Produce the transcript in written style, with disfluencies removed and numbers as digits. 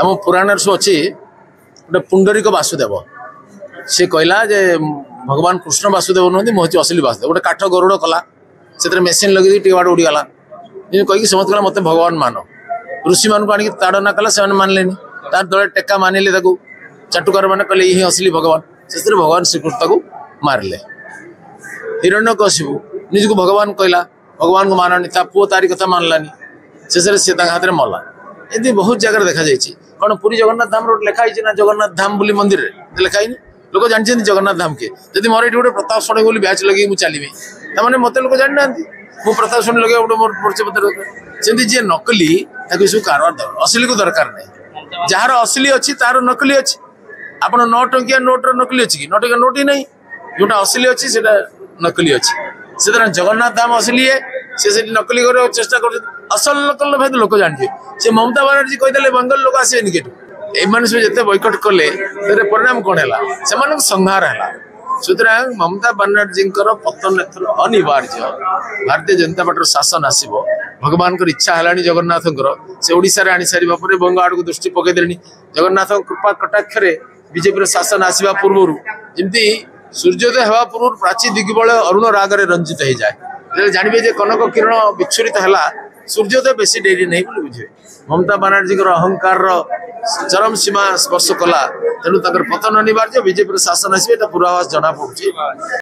आम पुराण अच्छी गोटे पुंडरीक वासुदेव सी कहला जे भगवान कृष्ण वासुदेव नुहति मुझे असली वासुदेव गोटे काठ गरुड़ कला से मेसीन लगे टे बाड़ उड़ीगला कहीकि समस्त कहला मत भगवान मान ऋषि मान आनी ताड़ना कला से मानले तार दल टेका मानिले चाटुकार मैंने कहले ये असली भगवान से भगवान श्रीकृष्ण को मारे हिरण्यकशिपु निजको भगवान कहला भगवान को माननी पुओ तारी कथा मानलानी शेष हाथ में मला ये बहुत जगह देखा जाए कौन पुरी जगन्नाथ धाम रोड लिखाई ना जगन्नाथ धाम बोली मंदिर में लिखाई लोग जानते जगन्नाथ धाम के जब मोर ये गोटे प्रताप षणी बोली बैच लगे मुझे चलि ताने मत लोग जानी ना मुझे प्रताप षणी लगे गोटे मोर परिचय पत्र सेमती जी नकली सब कारबार असली को दरकार नहीं जार असली अच्छी तार नकली अच्छी आप 9 टंकिया नोट नकली अच्छी कि 9 टंकिया नोट ही नहीं जोटा असली अच्छी से नकली अच्छी से जगन्नाथ धाम असली है से नकली कर चेष्टा कर असल नकल भाई लोक जानते से ममता बनर्जी कहीदे बंगाल लोक आसबेनि केटू एम सब जिते बैकट कले परिणाम कौन है से संहार है सुतरां ममता बनर्जी पतन एथर अनिवार्य भारतीय जनता पार्टी शासन आसब भगवान इच्छा है जगन्नाथ से ओडिशा आनी सारा पर बंग आड़ को दृष्टि पकईदे जगन्नाथ कृपा कटाक्ष बीजेपी शासन आसवा पूर्व जमी सूर्योदय हवा पूर्व प्राची दिग्बल अरुण रागरे रंजित हो जाए जानवे जे कनक किरण विच्छुरित है सूर्योदय बेसी डेरी नहीं बोली बुझे ममता बनर्जी अहंकार चरम सीमा स्पर्श कला तेणु पतन अनिवार्य बीजेपी शासन आसवे पूर्वाभास जना पड़ुछि।